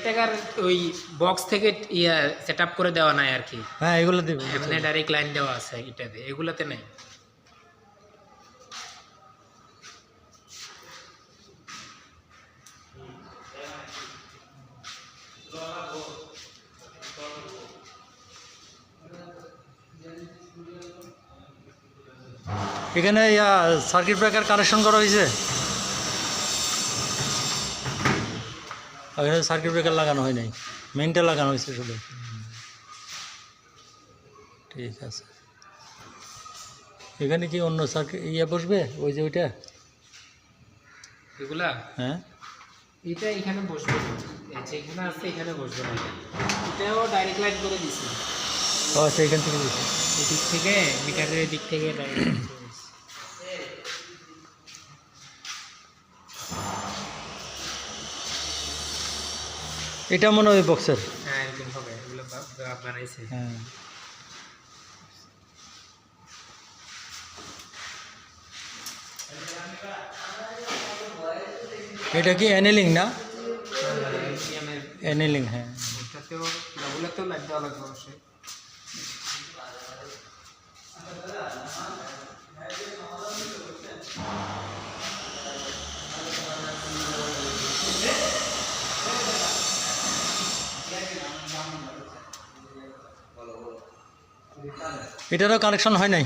টাকার ওই বক্স থেকে ইয়া সেট আপ করে দেওয়া নাই আর কি। হ্যাঁ এগুলো দেবে, এমনি ডাইরেক্ট লাইন দেওয়া আছে এটাতে, এগুলাতে নাই। এখানে সার্কিট ব্রেকার কানেকশন করা হয়েছে, এখানে সার্কিট ব্রেকার লাগানো হয় নাই, মেইনটা লাগানো হয়েছে শুধু। ঠিক আছে, এখানে কি অন্য সার্কিট বসবে ওই যে ওইটা? এগুলা হ্যাঁ এটা এখানে বসবে না, যেখানে আছে এখানে বসবে না। এটাও ডাইরেক্ট লাইন করে দিছি। ও আচ্ছা, এখান থেকে দিয়েছে, এই দিক থেকে মিটারের দিক থেকে ডাইরেক্ট। এটা মনে হয় বক্সের। হ্যাঁ এরকম হবে, এগুলো বানাইছে। হ্যাঁ এটা কি অ্যানেলিং না? অ্যানেলিং, হ্যাঁ। এটাতেও এগুলোতেও লাইট দেওয়া লাগবে অবশ্যই। এটারও কানেকশন হয় নাই।